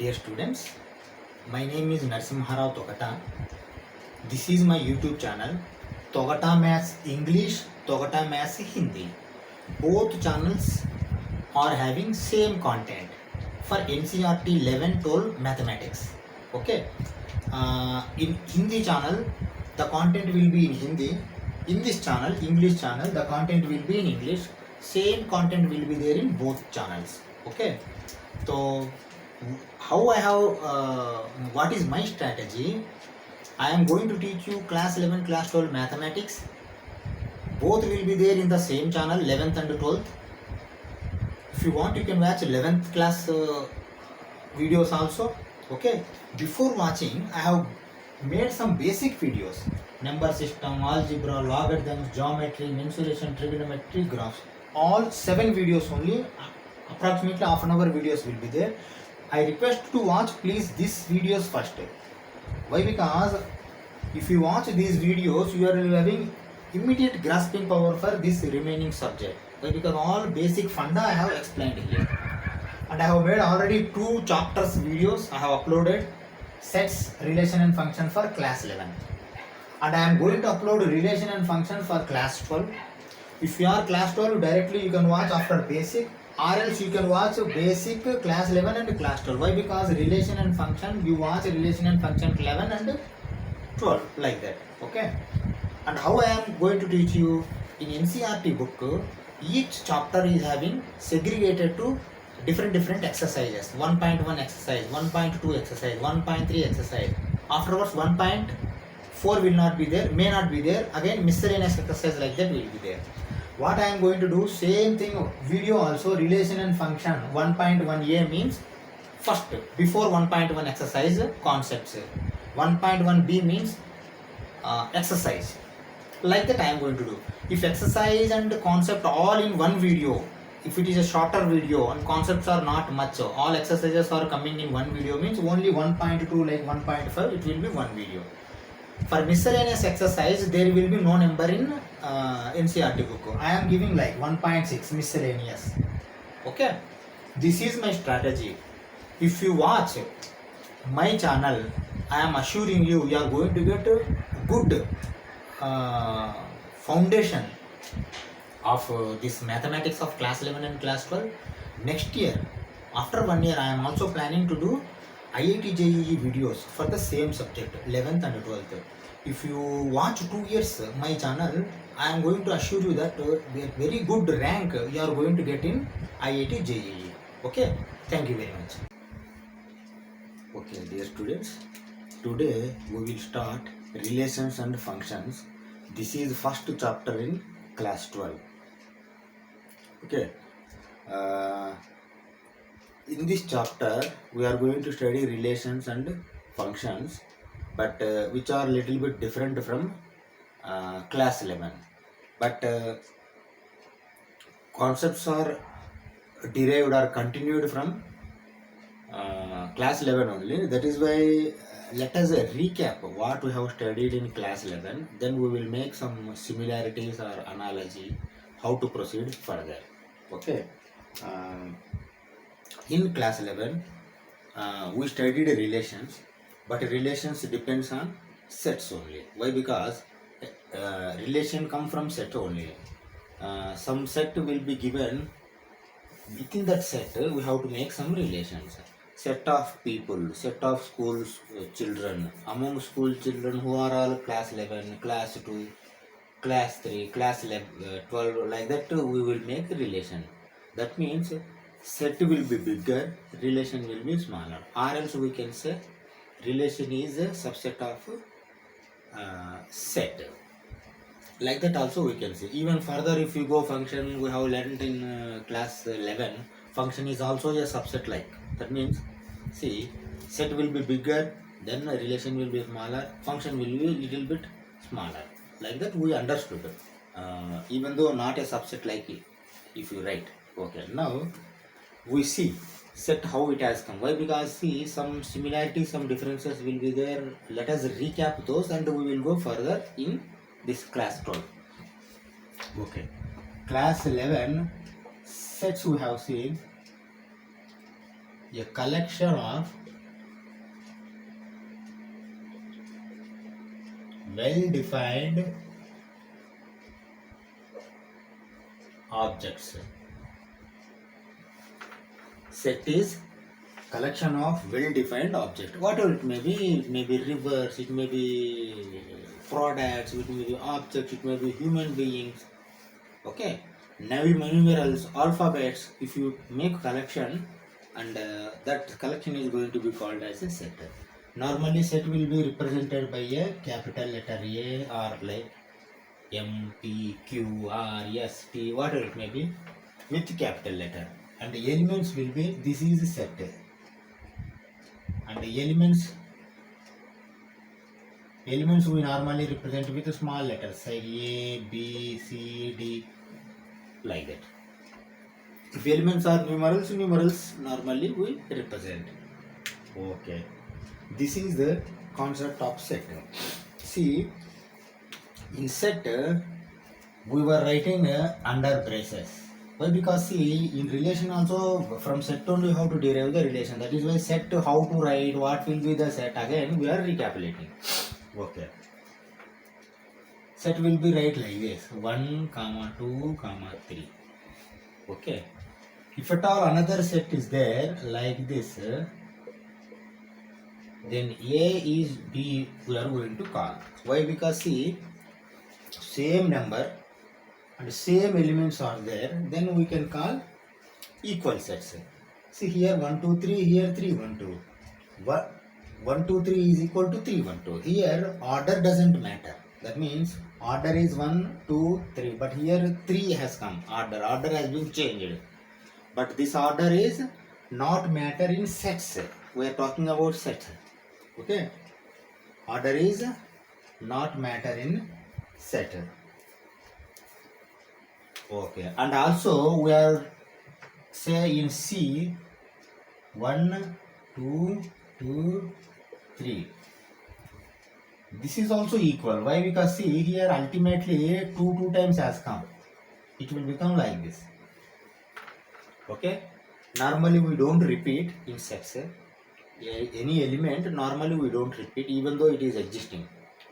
Dear students, my name is Narsimharao Togata. This is my YouTube channel, Togata Maths English, Togata Maths Hindi. Both channels are having same content for NCERT 11, 12 mathematics. Okay. In Hindi channel, the content will be in Hindi. In this channel, English channel, the content will be in English. Same content will be there in both channels. Okay. So how I have what is my strategy? I am going to teach you class 11, class 12 mathematics. Both will be there in the same channel, 11th and 12th. If you want, you can watch 11th class videos also. Okay. Before watching, I have made some basic videos: number system, algebra, logarithms, geometry, mensuration, trigonometry, graphs. All 7 videos only. Approximately half an hour videos will be there. I request to watch please these videos first. Why? Because if you watch these videos, you are having immediate grasping power for this remaining subject. Why? Because all basic funda I have explained here. And I have made already 2 chapters videos I have uploaded: sets, relation and function for class 11. And I am going to upload relation and function for class 12. If you are class 12, directly you can watch after basic, or else you can watch basic, class 11 and class 12. Why? Because relation and function, you watch relation and function 11 and 12, like that. Okay. And how I am going to teach you? In NCERT book, each chapter is having segregated to different exercises: 1.1 exercise, 1.2 exercise, 1.3 exercise. Afterwards 1.4 will not be there, may not be there. Again miscellaneous exercise like that will be there. What I am going to do, same thing video also, relation and function 1.1a means first, before 1.1 exercise, concepts. 1.1b means exercise. Like that I am going to do. If exercise and concept all in one video, if it is a shorter video and concepts are not much, all exercises are coming in one video, means only 1.2 like 1.5 it will be one video. For miscellaneous exercise there will be no number in NCERT book. I am giving like 1.6 miscellaneous. Okay. This is my strategy. If you watch my channel, I am assuring you, you are going to get a good foundation of this mathematics of class 11 and class 12. Next year, after 1 year, I am also planning to do IIT JEE videos for the same subject, 11th and 12th. If you watch 2 years my channel, I am going to assure you that very good rank you are going to get in IIT JEE. Okay, thank you very much. Okay, dear students, today we will start relations and functions. This is first chapter in class 12. Okay. In this chapter we are going to study relations and functions, but which are little bit different from class 11, but concepts are derived or continued from class 11 only. That is why let us recap what we have studied in class 11, then we will make some similarities or analogy how to proceed further. Okay. In class 11 we studied relations, but relations depends on sets only. Why? Because relation come from set only. Some set will be given, within that set we have to make some relations. Set of people, set of schools children, among school children who are all class 11, class 2, class 3, class 11, 12, like that we will make a relation. That means set will be bigger, relation will be smaller, or else we can say relation is a subset of set. Like that also we can say. Even further, if you go function, we have learned in class 11, function is also a subset. Like that means, see, set will be bigger, then relation will be smaller, function will be little bit smaller. Like that we understood, even though not a subset like it, if you write. Okay, now we see set how it has come. Why? Because see, some similarities, some differences will be there. Let us recap those and we will go further in this class 12. Okay, class 11 sets we have seen. a collection of well-defined objects. Set is collection of well-defined objects. Whatever it may be rivers, it may be products, it may be objects, it may be human beings. Okay, numerals, alphabets. If you make collection, and that collection is going to be called as a set. Normally, set will be represented by a capital letter A or like M, P, Q, R, S, T, whatever it may be, with capital letter. And the elements will be, this is a set. And the elements we normally represent with small letters, say A, B, C, D, like that. If elements are numerals normally we represent. Okay. This is the concept of set. See, in set, we were writing under braces. Why? Because see, in relation also, from set only you have to derive the relation. That is why set, how to write, what will be the set. Again, we are recapitulating. Okay. Set will be write like this: 1, 2, 3. Okay. If at all another set is there like this, then A is B we are going to call. Why? Because see, same number and same elements are there, then we can call equal sets. See here 1, 2, 3, here 3, 1, 2. 1, 2, 3 is equal to 3, 1, 2. Here order doesn't matter. That means order is 1, 2, 3. But here 3 has come. Order has been changed. But this order is not matter in sets. We are talking about sets. Okay. Order is not matter in set. Okay. And also we are say in C 1, 2, 2, 3. This is also equal. Why? Because see here ultimately 2 times has come. It will become like this. Okay. Normally we don't repeat in sets. Any element normally we don't repeat even though it is existing.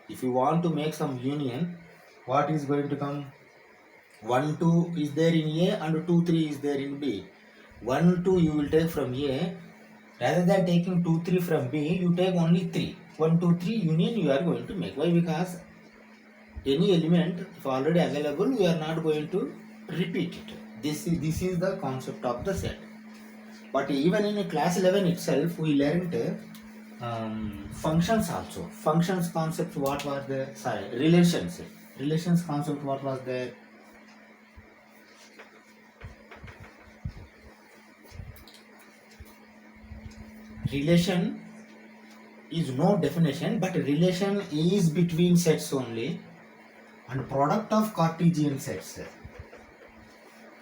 If you want to make some union, what is going to come? 1, 2 is there in A and 2, 3 is there in B. 1, 2 you will take from A. Rather than taking 2, 3 from B, you take only 3. 1, 2, 3 union you are going to make. Why? Because any element if already available, we are not going to repeat it. This is the concept of the set. But even in class 11 itself, we learned functions also. Functions concept, what was the, relations. Relations concept, what was there? Relation is no definition, but relation is between sets only and product of Cartesian sets.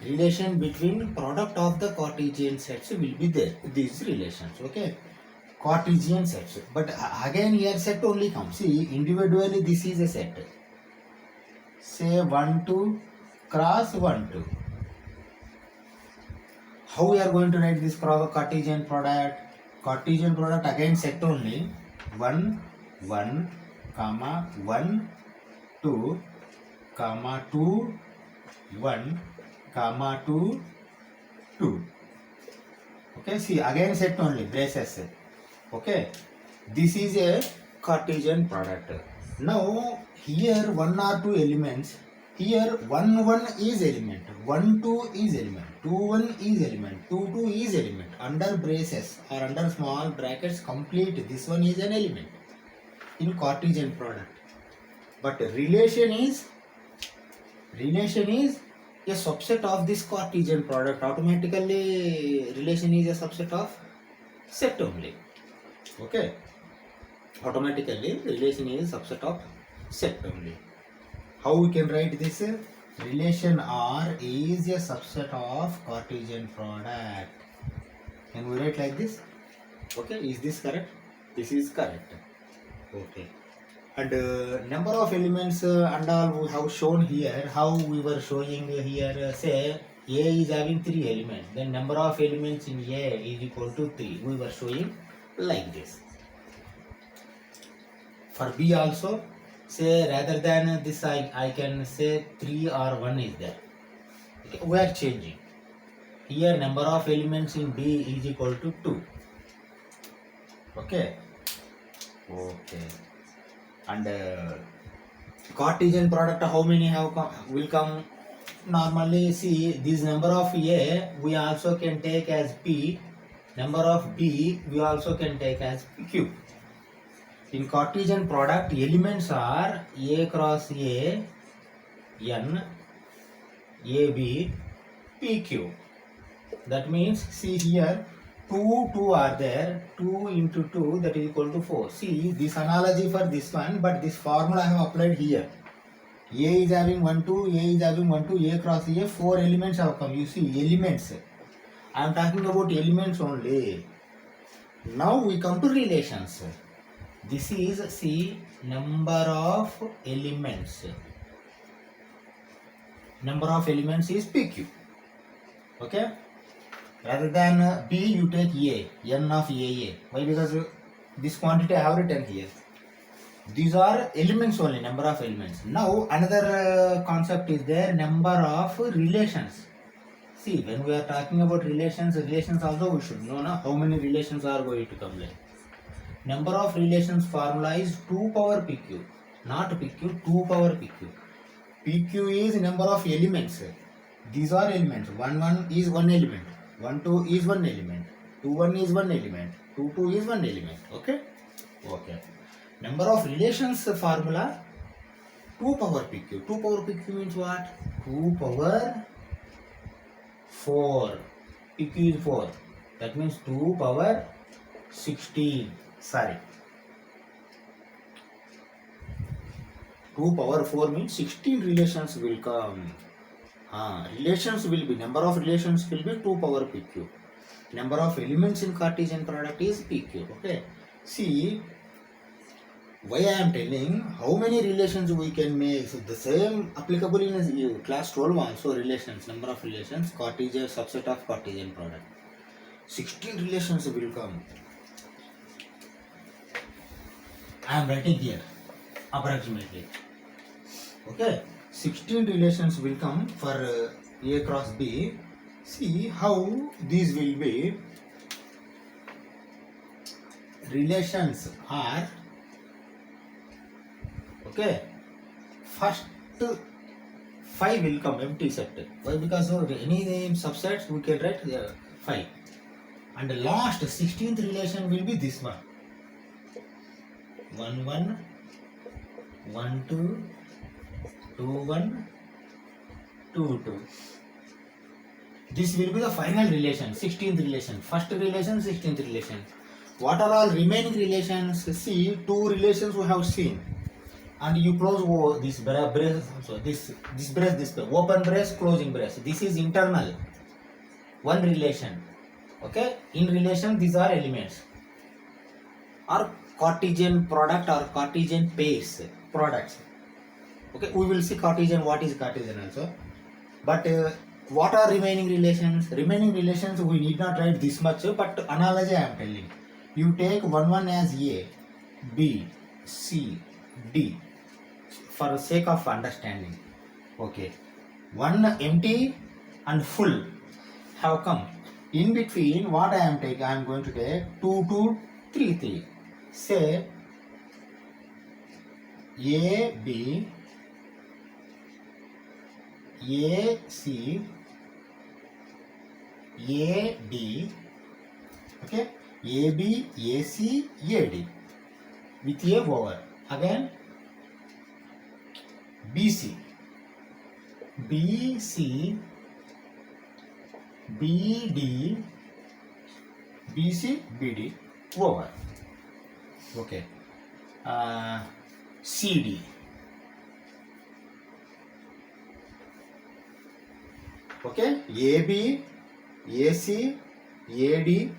Relation between product of the Cartesian sets will be there, these relations. Okay, Cartesian sets. But again here set only comes. See, individually this is a set. Say 1, 2 cross 1, 2. How we are going to write this Cartesian product? Cartesian product again set only 1, 1, comma 1, 2, comma 2, 1, comma 2, 2. Okay, see again set only braces. Okay, this is a Cartesian product. Now here 1 or 2 elements. Here 1, 1 is element, 1, 2 is element, 2, 1 is element, 2, 2 is element. Under braces or under small brackets complete, this one is an element in Cartesian product. But relation is a subset of this Cartesian product. Automatically relation is a subset of set only. Okay, automatically relation is a subset of set only. How we can write this? Relation R is a subset of Cartesian product. Can we write like this? Okay, is this correct? This is correct. Okay. And number of elements and all we have shown here. How we were showing here, say A is having 3 elements, then number of elements in A is equal to 3. We were showing like this. For B also, say rather than this I can say 3 or 1 is there. Okay, we are changing. Here number of elements in B is equal to 2. Okay. And Cartesian product, how many will come? Normally, see this number of A we also can take as P, number of B we also can take as Q. In Cartesian product, elements are A cross A, N, AB, PQ. That means, see here, 2 are there, 2 into 2, that is equal to 4. See this analogy for this one, but this formula I have applied here. A is having 1, 2, A is having 1, 2, A cross A, 4 elements have come. You see, elements. I am talking about elements only. Now we come to relations. This is, see, number of elements. Number of elements is PQ. Okay? Rather than B, you take A, N of AA. Why? Because this quantity I have written here. These are elements only, number of elements. Now another concept is there, number of relations. See, when we are talking about relations also we should know how many relations are going to come there. Number of relations formula is 2 power PQ, not PQ, 2 power PQ. PQ is number of elements. These are elements. 1 is one element, 1 2 is one element, 2 1 is one element, 2 2 is one element. Okay. Number of relations formula 2 power PQ. 2 power PQ means what? 2 power 4. PQ is 4. That means 2 power 16. Sorry. 2 power 4 means 16 relations will come. Relations will be, number of relations will be 2 power PQ. Number of elements in Cartesian product is PQ. Okay. See, why I am telling how many relations we can make. So the same applicable in class 12 also, relations, number of relations, Cartesian, subset of Cartesian product. 16 relations will come. I am writing here approximately. Okay, 16 relations will come for A cross B. See how these will be. Relations are, okay, first 5 will come empty set. Why? Because of any subsets we can write 5. And the last 16th relation will be this one. 1 1, 1 2, 2 1, 2 2. This will be the final relation, 16th relation. First relation, 16th relation. What are all remaining relations? See, 2 relations we have seen. And you close this brace also. This brace, open brace, closing brace. This is internal. One relation. Okay? In relation, these are elements. Or Cartesian product or Cartesian pairs, products. Okay? We will see Cartesian, what is Cartesian also. But what are remaining relations? Remaining relations we need not write this much, but analogy I am telling. You take 1 1 as A, B, C, D. For the sake of understanding. Okay. 1 empty and full have come. In between, what I am taking? I am going to take 2 2, 3 3. Say A, B, A, C, A, D, okay, A, B, A, C, A, D with A over. Again, B, C, B, C, B, D, B, C, B, D over. Okay. C, D. Okay, AB, AC, AD,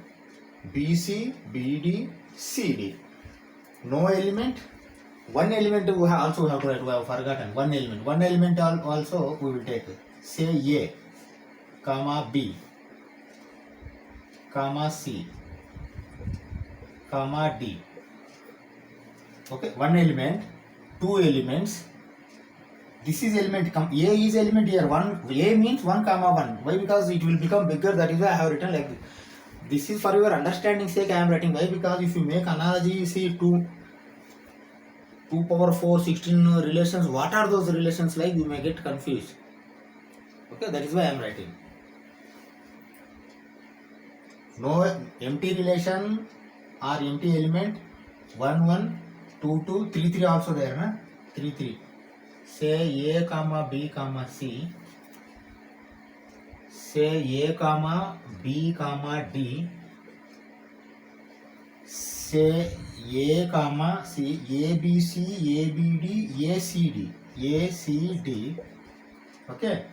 BC, BD, CD. No element. One element we have also we have forgotten. One element. One element also we will take. Say A. comma B, comma C, comma D. Okay, one element, two elements. This is element. A is element here. One A means 1 comma 1. Why? Because it will become bigger. That is why I have written like this. This is for your understanding sake. I am writing. Why? Because if you make analogy, you see 2 power 4, 16 relations. What are those relations like? You may get confused. Okay, that is why I am writing. No empty relation or empty element. 1 1, 2 2, 3 3 also there, na? 3 3. Say A comma B comma C. Say A comma B comma D. Say A comma C, A B C, A B D, A C D, A C D. Okay.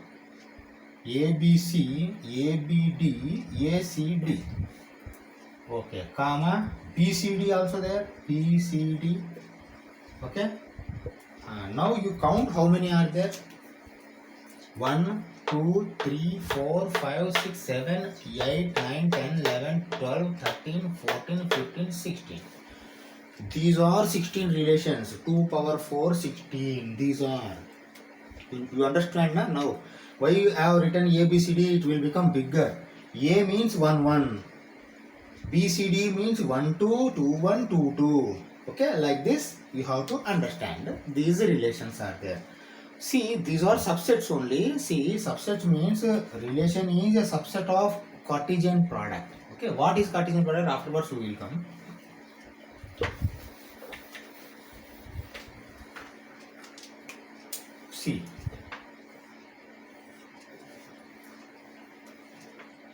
A B C, A B D, A C D. Okay. Comma B C D also there. B C D. Okay. Now you count how many are there. 1, 2, 3, 4, 5, 6, 7, 8, 9, 10, 11, 12, 13, 14, 15, 16. These are 16 relations. 2 power 4, 16. These are. You understand na? Now, why you have written A, B, C, D? It will become bigger. A means 1, 1. B, C, D means 1, 2, 2, 1, 2, 2. Okay, like this you have to understand. These relations are there. See, these are subsets only. See, subsets means relation is a subset of Cartesian product. Okay, what is Cartesian product? Afterwards we will come. See,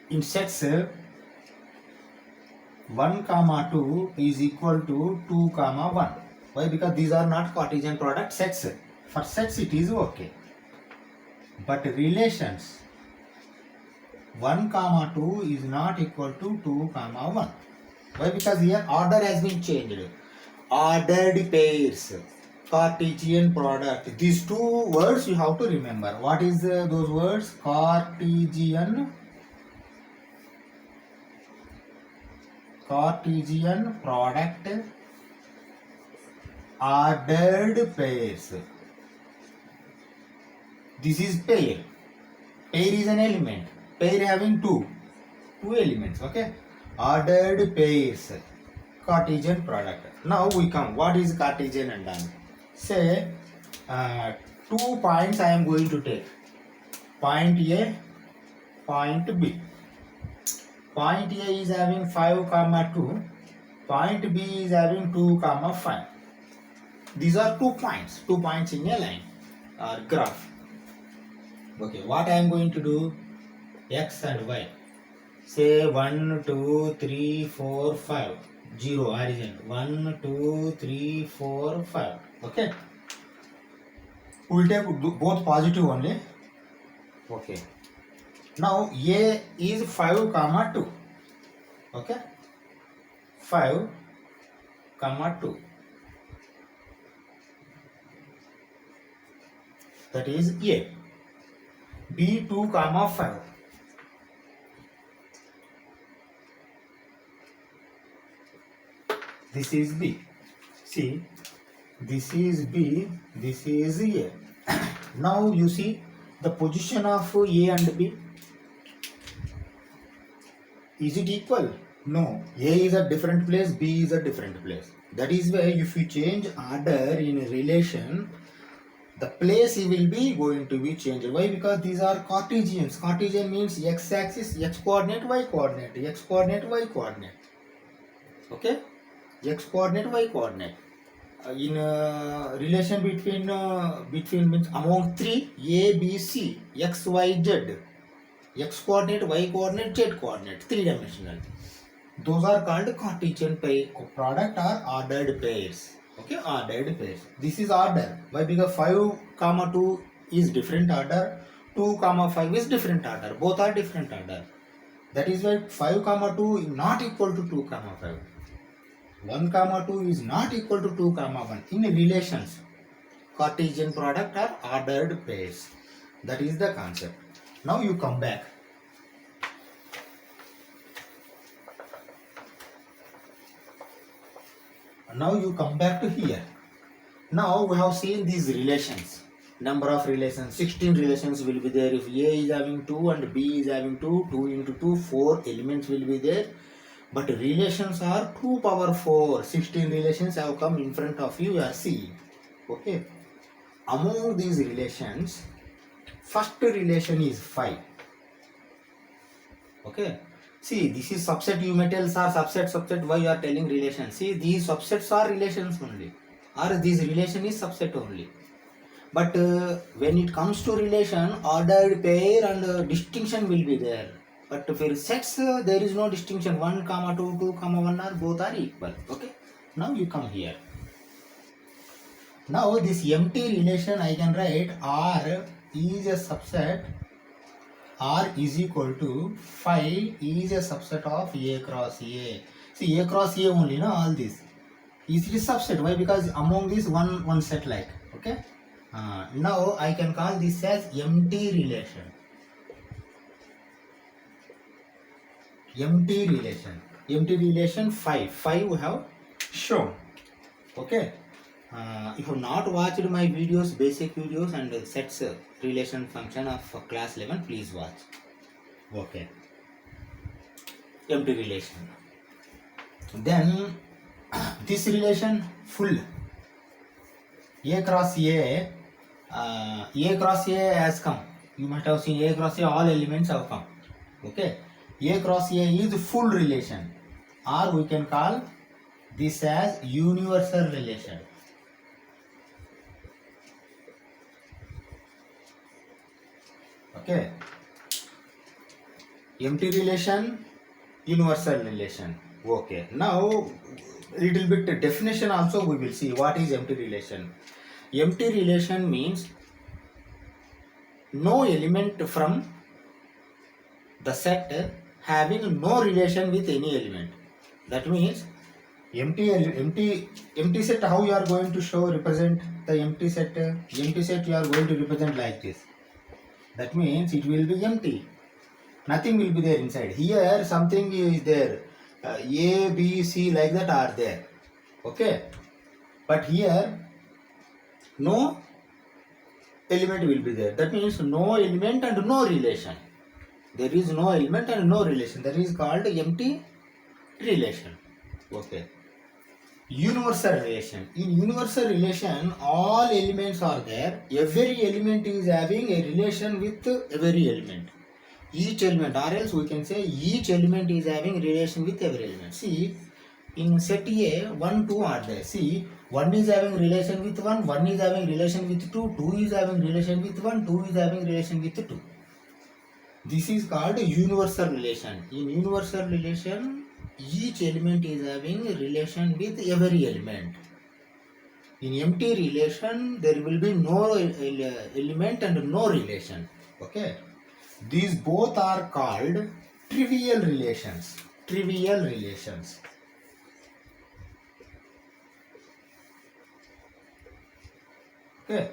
in sets 1 comma 2 is equal to 2 comma 1. Why? Because these are not Cartesian product sets. For sets it is okay. But relations 1 comma 2 is not equal to 2 comma 1. Why? Because here order has been changed. Ordered pairs, Cartesian product. These two words you have to remember. What is those words? Cartesian product, ordered pairs. This is pair. Pair is an element. Pair having two elements. Okay. Ordered pairs. Cartesian product. Now we come. What is Cartesian and done? Say 2 points I am going to take. Point A, point B. Point A is having 5 comma 2. Point B is having 2 comma 5. These are 2 points. 2 points in a line or graph. Okay, what I am going to do? X and Y. Say 1, 2, 3, 4, 5. 0 origin. 1, 2, 3, 4, 5. Okay. We will take both positive only. Okay. Now A is 5 comma 2. Okay. 5 comma 2. That is A. B 2 comma 5. This is B. See, this is B, this is A. Now you see the position of A and B. Is it equal? No. A is a different place, B is a different place. That is why if you change order in a relation, the place will be going to be changed. Why? Because these are Cartesians. Cartesian means x-axis, x-coordinate, y-coordinate, x-coordinate, y-coordinate. Okay? X-coordinate, y-coordinate. In relation between means among 3 A, B, C, x, y, z. X-coordinate, y-coordinate, z-coordinate, 3-dimensional. Those are called Cartesian product or ordered pairs. Okay, ordered pairs. This is order. Why? Because 5 comma 2 is different order, 2 comma 5 is different order. Both are different order. That is why 5 comma 2 is not equal to 2 comma 5. 1 comma 2 is not equal to 2 comma 1. In relations, Cartesian product are ordered pairs. That is the concept. Now you come back. Now you come back to here. Now we have seen these relations. Number of relations, 16 relations will be there. If A is having 2 and B is having 2, 2 into 2, 4 elements will be there. But relations are 2 power 4. 16 relations have come in front of you are seeing. Okay. Among these relations, first relation is 5. Okay. See, this is subset. You may tell sir, subset. Why you are telling relation? See, these subsets are relations only. Or this relation is subset only. But when it comes to relation, ordered pair and distinction will be there. But for sets, there is no distinction. 1, 2, 2, 1 are both are equal. Okay. Now you come here. Now this empty relation I can write R is a subset. R is equal to 5 is a subset of A cross A. See, A cross A only, no, all this. Is it a subset? Why? Because among this one set like. Okay. Now I can call this as empty relation. Empty relation. Empty relation 5. 5 we have shown. Okay. If you have not watched my videos, basic videos and sets relation function of class 11, please watch. Okay. Empty relation. Then this relation full. A cross A. A cross A has come. You might have seen A cross A, all elements have come. Okay. A cross A is full relation. Or we can call this as universal relation. Okay. Empty relation, universal relation. Okay. Now, little bit definition also we will see. What is empty relation? Empty relation means no element from the set having no relation with any element. That means empty set, how you are going to show represent the empty set? Empty set you are going to represent like this. That means it will be empty. Nothing will be there inside. Here something is there. A, B, C like that are there. Okay. But here no element will be there. That means no element and no relation. There is no element and no relation. That is called empty relation. Okay. Universal relation. In universal relation, all elements are there. Every element is having a relation with every element. Each element, or else we can say each element is having relation with every element. See, in set A, 1, 2 are there. See, 1 is having relation with 1, 1 is having relation with 2, 2 is having relation with 1, 2 is having relation with 2. This is called universal relation. In universal relation, each element is having a relation with every element. In empty relation, there will be no element and no relation. Okay. These both are called trivial relations. Trivial relations. Okay.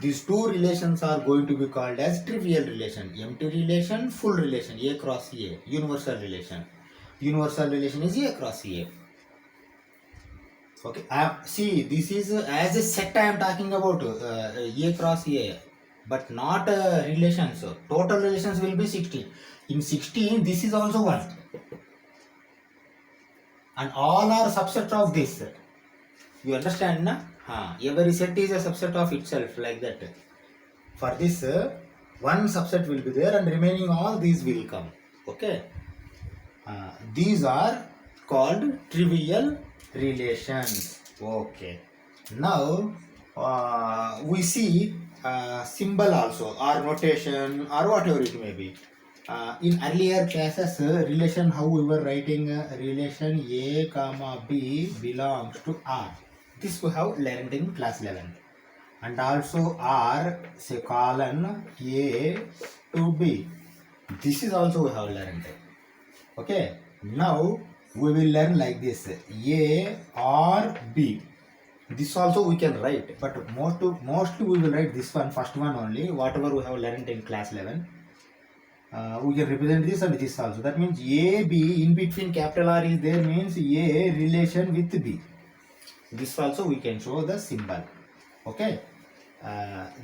These two relations are going to be called as trivial relation. Empty relation, full relation, A cross A. Universal relation. Universal relation is A cross A. Okay. See, this is as a set I am talking about A cross A. But not relations. Total relations will be 16. In 16, this is also 1. And all are subset of this. You understand, na? Every set is a subset of itself, like that. For this, one subset will be there and remaining all these will come. Okay. These are called trivial relations. Okay. Now, we see symbol also, or notation, or whatever it may be. In earlier classes, relation, how we were writing relation A comma B belongs to R. This we have learned in class 11. And also R, say colon A to B. This is also we have learned. Okay. Now we will learn like this: A or B. This also we can write, but mostly we will write this one, first one only, whatever we have learned in class 11. We can represent this and this also. That means A, B, in between capital R is there, means A relation with B. This also we can show the symbol. Okay,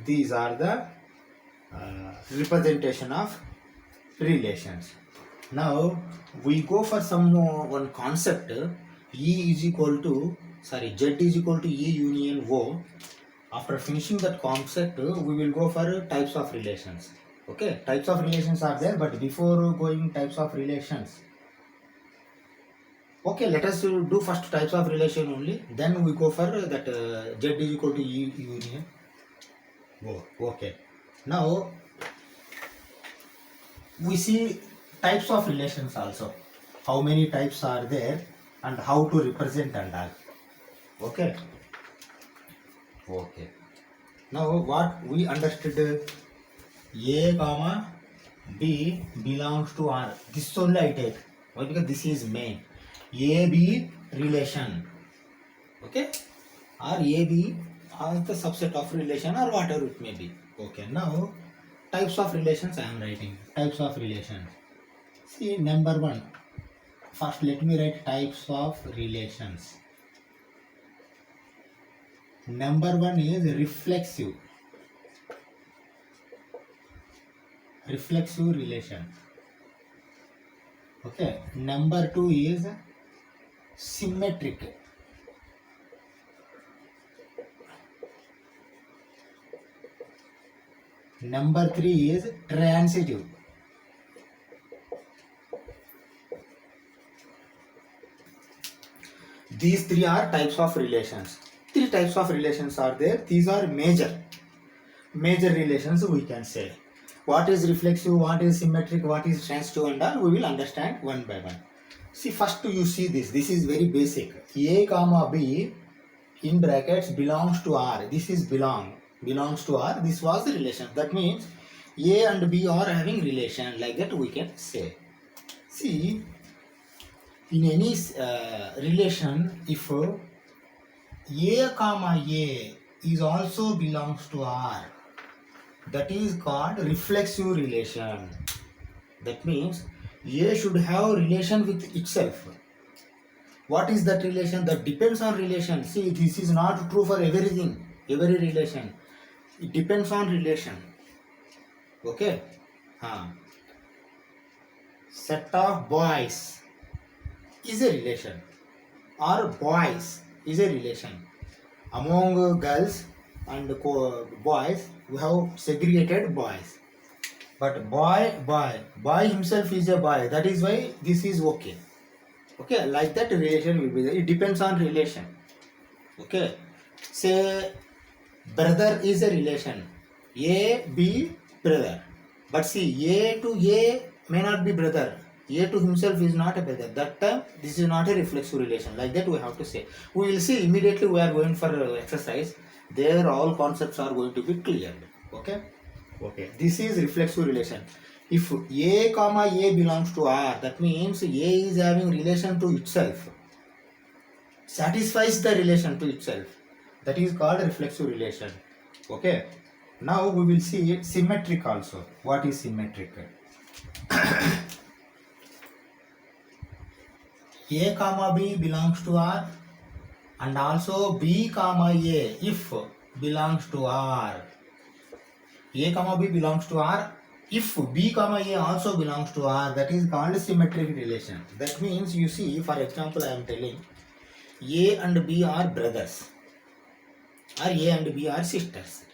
these are the representation of relations. Now we go for some one concept. E is equal to Z is equal to E union O. After finishing that concept, we will go for types of relations. Okay, types of relations are there, but before going types of relations, okay, let us do first types of relation only. Then we go for that Z is equal to E union O. Okay. Now we see types of relations also. How many types are there and how to represent and all. Okay. Okay. Now what we understood, A comma B belongs to R. This only I take. Why? Because this is main. A B relation. Okay. Or A B has the subset of relation or whatever it may be. Okay. Now types of relations I am writing. Types of relations. See number one. First let me write types of relations. Number one is reflexive. Reflexive relation. Okay. Number two is symmetric. Number three is transitive. These three are types of relations. Three types of relations are there. These are major relations we can say. What is reflexive, what is symmetric, what is transitive and all we will understand one by one. See, first you see this. This is very basic. A comma B in brackets belongs to R. This is belongs to R. This was the relation. That means A and B are having relation, like that we can say. See, in any relation, if A comma A is also belongs to R, that is called reflexive relation. That means A should have relation with itself. What is that relation? That depends on relation. See, this is not true for everything, every relation. It depends on relation. Okay. Set of boys is a relation, or boys is a relation. Among girls and boys, we have segregated boys. But boy himself is a boy. That is why this is okay. Okay, like that relation will be there. It depends on relation. Okay. Say brother is a relation. A, B, brother. But see, A to A may not be brother. A to himself is not a brother. That time, this is not a reflexive relation. Like that we have to say. We will see immediately we are going for exercise. There all concepts are going to be cleared. Okay. Okay. This is reflexive relation. If A comma A belongs to R, that means A is having relation to itself. Satisfies the relation to itself. That is called reflexive relation. Okay. Now we will see symmetric also. What is symmetric? A comma B belongs to R and also B comma A if belongs to R. A comma B belongs to R. If B comma A also belongs to R, that is called symmetric relation. That means you see, for example, I am telling A and B are brothers or A and B are sisters.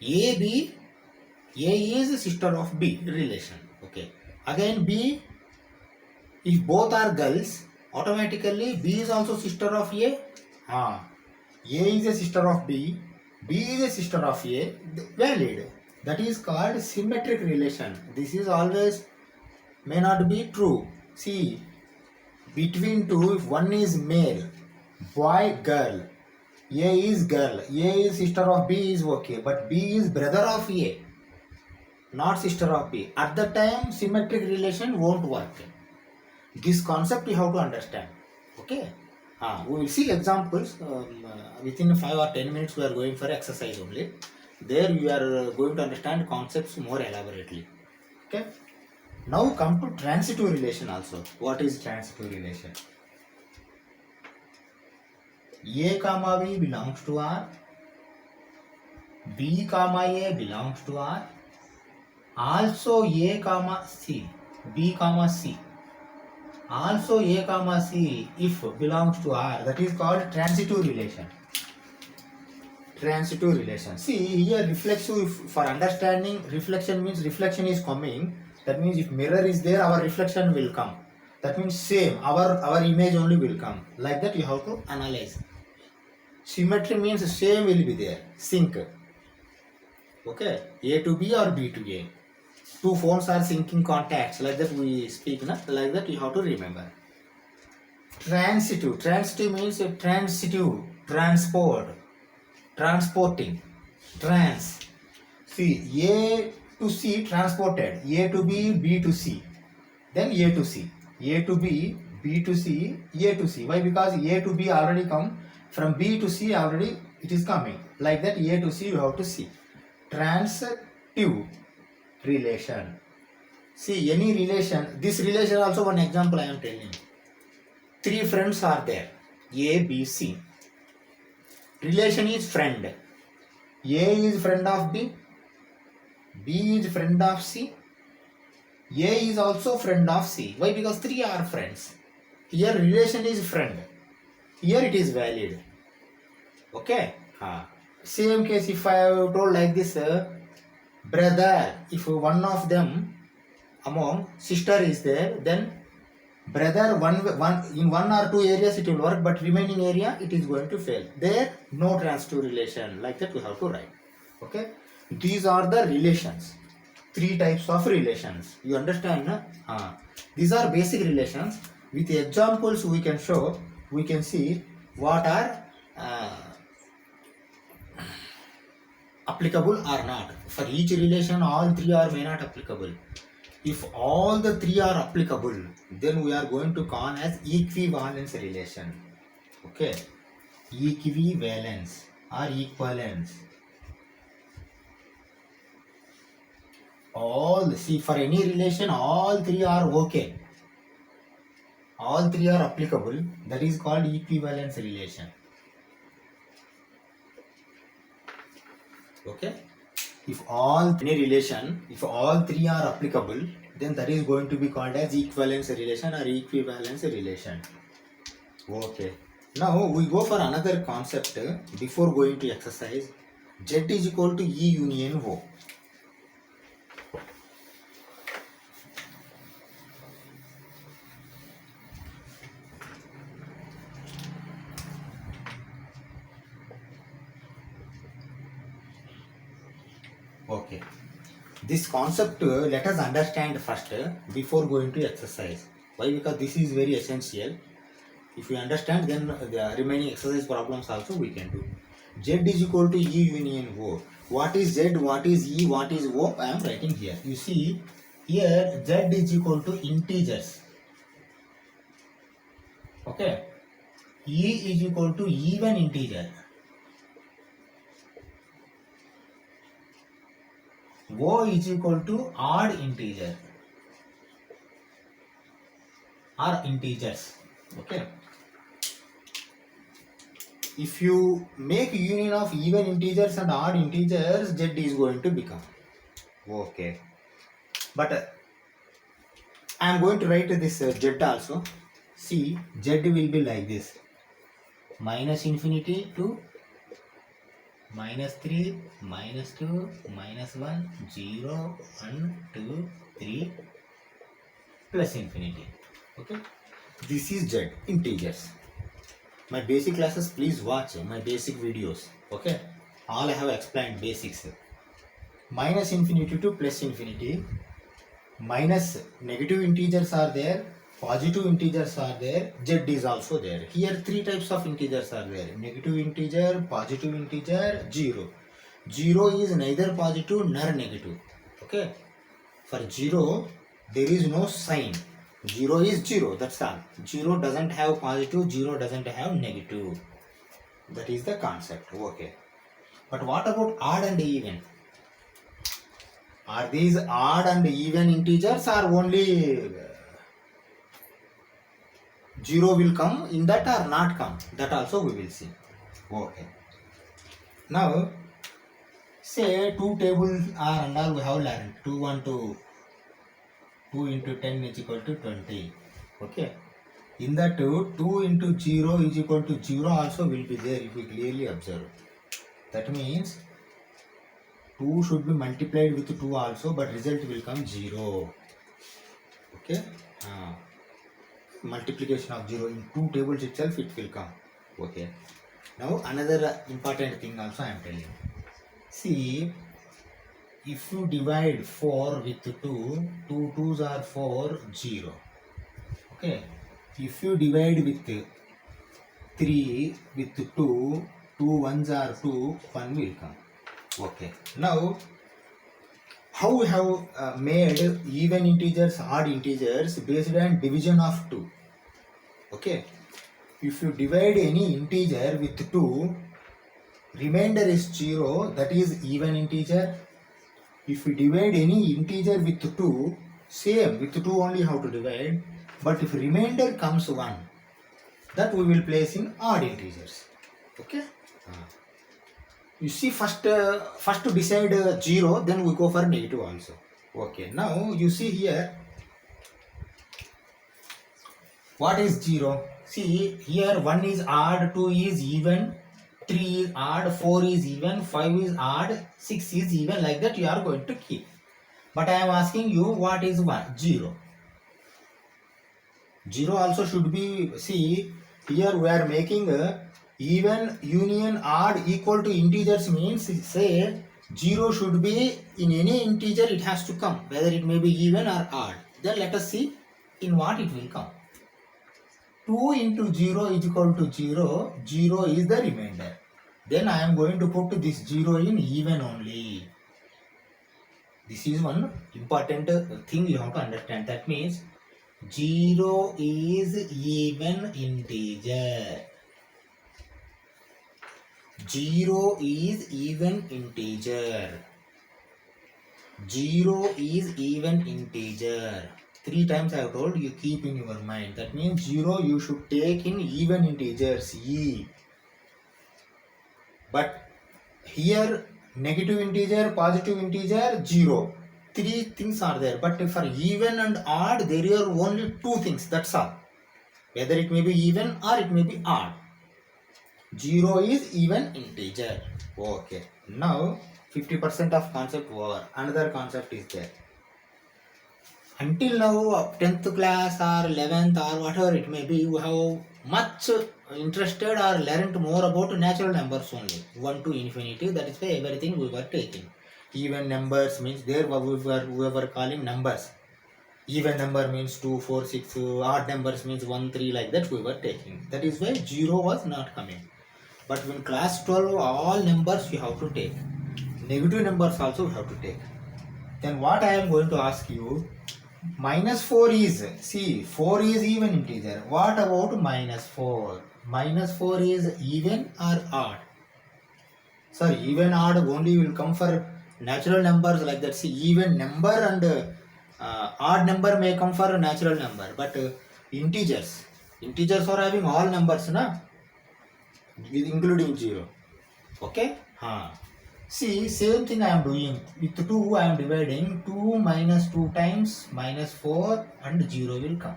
A is sister of B relation. Okay. Again B, if both are girls, automatically B is also sister of A. A is a sister of B. B is a sister of A. Valid. That is called symmetric relation. This is always may not be true. See, between two, if one is male, boy, girl, A is girl, A is sister of B is okay, but B is brother of A, not sister of B. At the time, symmetric relation won't work. This concept you have to understand. Okay. We will see examples within 5 or 10 minutes. We are going for exercise only. There you are going to understand concepts more elaborately. Okay. Now come to transitive relation also. What is transitive relation? A comma B belongs to R, B comma A belongs to R, also A comma C, B comma C, also A comma C if belongs to R, that is called transitive relation. Transitive relation. See here reflexive, for understanding reflection means reflection is coming. That means if mirror is there, our reflection will come. That means same, our image only will come. Like that you have to analyze. Symmetry means same will be there. Sync. Okay. A to B or B to A. Two phones are syncing contacts. Like that we speak. Na? Like that you have to remember. Transitive. Transitive means transitive. Transport. Transporting. Trans. See, A to C transported. A to B, B to C. Then A to C. A to B, B to C, A to C. Why? Because A to B already come. From B to C already it is coming. Like that A to C you have to see. Transitive relation. See any relation. This relation also one example I am telling. Three friends are there. A, B, C. Relation is friend. A is friend of B. B is friend of C. A is also friend of C. Why? Because three are friends. Here relation is friend. Here it is valid. Okay. Same case if I have told like this, brother. If one of them among sister is there, then brother one in one or two areas it will work, but remaining area it is going to fail. There no transitive relation. Like that we have to write. Okay. These are the relations. Three types of relations. You understand? Na? These are basic relations. With examples we can show, we can see what are applicable or not. For each relation all three are may not applicable. If all the three are applicable, then we are going to call as equivalence relation. Okay. Equivalence or equivalence. All, see, for any relation all three are okay. All three are applicable. That is called equivalence relation. Okay. If all any relation, if all three are applicable, then that is going to be called as equivalence relation or equivalence relation. Okay. Now we go for another concept before going to exercise. Z is equal to E union O. Okay. This concept let us understand first before going to exercise. Why? Because this is very essential. If we understand, then the remaining exercise problems also we can do. Z is equal to E union O. What is Z? What is E? What is O? I am writing here. You see, here Z is equal to integers. Okay. E is equal to even integer. O is equal to odd integer or integers. Okay. If you make union of even integers and odd integers, Z is going to become. Okay. But I am going to write this Z also. See, Z will be like this. Minus infinity to minus 3, minus 2, minus 1, 0, 1, 2, 3, plus infinity. Okay. This is Z, integers. My basic classes, please watch my basic videos. Okay. All I have explained basics. Minus infinity to plus infinity. Minus negative integers are there. Positive integers are there. Z is also there. Here three types of integers are there. Negative integer, positive integer, 0. 0 is neither positive nor negative. Okay. For 0, there is no sign. 0 is 0. That's all. 0 doesn't have positive. 0 doesn't have negative. That is the concept. Okay. But what about odd and even? Are these odd and even integers or only 0 will come in that or not come, that also we will see. Okay. Now say two tables are and all we have learned. 2 into 10 is equal to 20. Okay. In that 2 into 0 is equal to 0 also will be there if we clearly observe. That means 2 should be multiplied with 2 also, but result will come 0. Okay. Multiplication of 0 in two tables itself it will come. Okay. Now another important thing also I am telling. See, if you divide 4 with 2, 2 2s are 4, 0. Okay. If you divide with 3 with 2, 2 1s are 2, 1 will come. Okay. Now, how we have made even integers, odd integers based on division of 2. Okay. If you divide any integer with 2, remainder is 0, that is even integer. If you divide any integer with 2, same, with 2 only how to divide, but if remainder comes 1, that we will place in odd integers. Okay. You see, first to decide 0, then we go for negative also. Okay. Now you see here, what is 0? See here, 1 is odd, 2 is even, 3 is odd, 4 is even, 5 is odd, 6 is even, like that you are going to keep. But I am asking you, what is 1? 0. 0 also should be, see, here we are making even, union, odd equal to integers means, say, 0 should be in any integer it has to come, whether it may be even or odd. Then let us see in what it will come. 2 into 0 is equal to 0, 0 is the remainder. Then I am going to put this 0 in even only. This is one important thing you have to understand. That means 0 is even integer. 0 is even integer. 0 is even integer. 3 times I have told you, keep in your mind. That means 0 you should take in even integers, E. But here negative integer, positive integer, 0. 3 things are there. But for even and odd, there are only 2 things. That's all. Whether it may be even or it may be odd. 0 is even integer. Okay. Now 50% of concept over. Another concept is there. Until now, 10th class or 11th or whatever it may be, we have much interested or learned more about natural numbers only. 1 to infinity, that is why everything we were taking. Even numbers means there we were calling numbers. Even number means 2, 4, 6, odd numbers means 1, 3, like that we were taking. That is why 0 was not coming. But when class 12, all numbers you have to take. Negative numbers also you have to take. Then what I am going to ask you, minus 4 is, see, 4 is even integer. What about minus 4? Minus 4 is even or odd? Sorry, even odd only will come for natural numbers like that. See, even number and odd number may come for a natural number. But integers are having all numbers, na? Including 0. Okay? See, same thing I am doing. With 2 I am dividing. 2 minus 2 times minus 4 and 0 will come.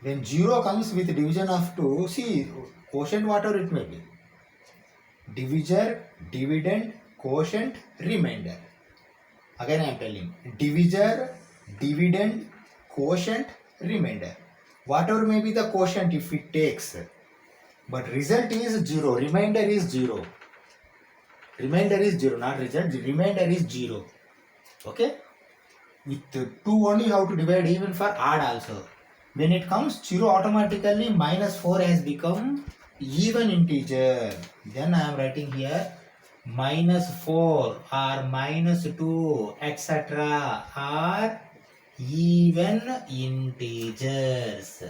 When 0 comes with division of 2, see, quotient whatever it may be. Divisor, dividend, quotient, remainder. Again I am telling. Divisor, dividend, quotient, remainder. Whatever may be the quotient if it takes. But result is 0. Remainder is 0. Remainder is 0, not result. Remainder is 0. Okay? With 2 only you have to divide even for odd also. When it comes 0, automatically minus 4 has become even integer. Then I am writing here minus 4 or minus 2 etc. are even integers.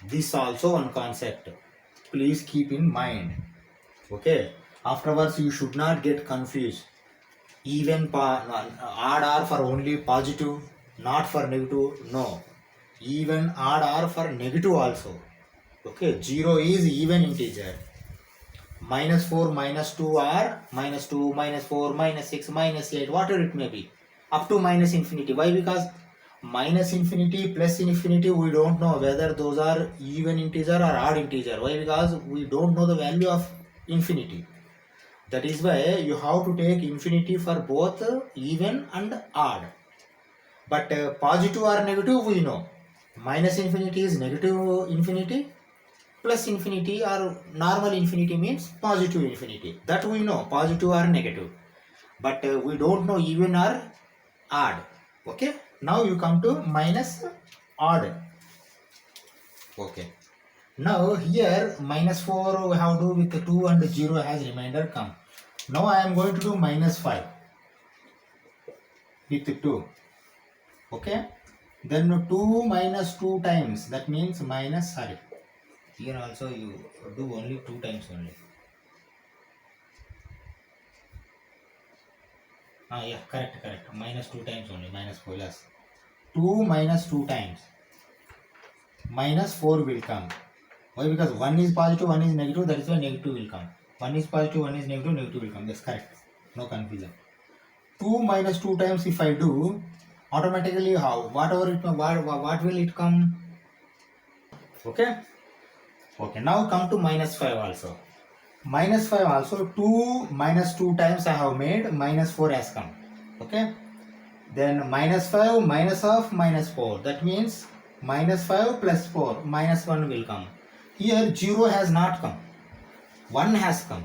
This also one concept. Please keep in mind. Okay. Afterwards you should not get confused. Even odd are for only positive. not for negative, no. Even, odd are for negative also. Okay, 0 is even integer. Minus 4, minus 2 are minus 2, minus 4, minus 6, minus 8, whatever it may be, up to minus infinity. Why? Because minus infinity plus infinity, we don't know whether those are even integer or odd integer. Why? Because we don't know the value of infinity. That is why you have to take infinity for both even and odd. But positive or negative, we know. Minus infinity is negative infinity, plus infinity or normal infinity means positive infinity. That we know, positive or negative. But we don't know even or odd. Okay. Now you come to minus odd. Okay. Now here minus 4 we have to do with 2 and 0 has remainder come. Now I am going to do minus 5 with 2. Okay. Then 2 minus 2 times, that means minus, sorry, here also you do only 2 times only. Yeah, correct. Minus 2 times only, minus 4 less. 2 minus 2 times. Minus 4 will come. Why? Because 1 is positive, 1 is negative, that is why negative will come. 1 is positive, 1 is negative, negative will come. That's correct. No confusion. 2 minus 2 times if I do, automatically how? Whatever it, what will it come? Okay. Okay, now come to minus 5 also. Minus 5 also, 2 minus 2 times I have made, minus 4 has come. Okay. Then minus 5 minus of minus 4. That means minus 5 plus 4, minus 1 will come. Here 0 has not come. 1 has come.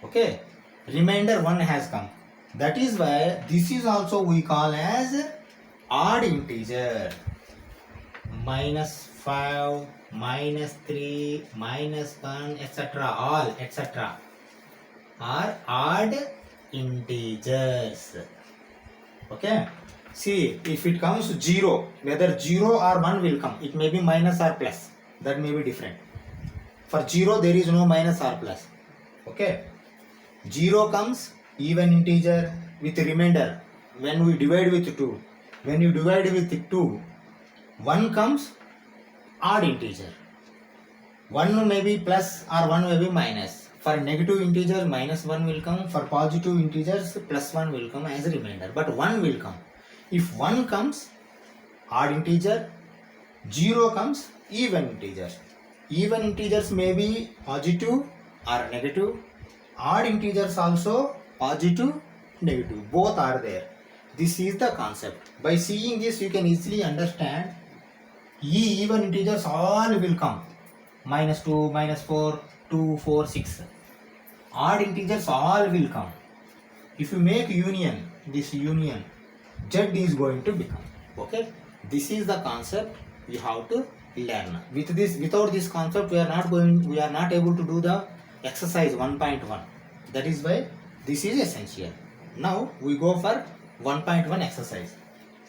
Okay. Remainder 1 has come. That is why this is also we call as odd integer. Minus 5, minus 3, minus 1, etc. all, etc. are odd integers. Okay. See, if it comes 0, whether 0 or 1 will come. It may be minus or plus. That may be different. For 0, there is no minus or plus. Okay. 0 comes even integer with remainder. When we divide with 2. When you divide with 2, 1 comes odd integer. 1 may be plus or 1 may be minus. For negative integers, minus 1 will come. For positive integers, plus 1 will come as a remainder. But 1 will come. If 1 comes odd integer, 0 comes even integer. Even integers may be positive or negative. Odd integers also positive, negative. Both are there. This is the concept. By seeing this, you can easily understand even integers all will come. Minus 2, minus 4, 2, 4, 6. Odd integers all will come. If you make union, this union, Z is going to become. Okay. This is the concept we have to learn. Without this concept, we are not able to do the exercise 1.1. That is why this is essential. Now we go for 1.1 exercise.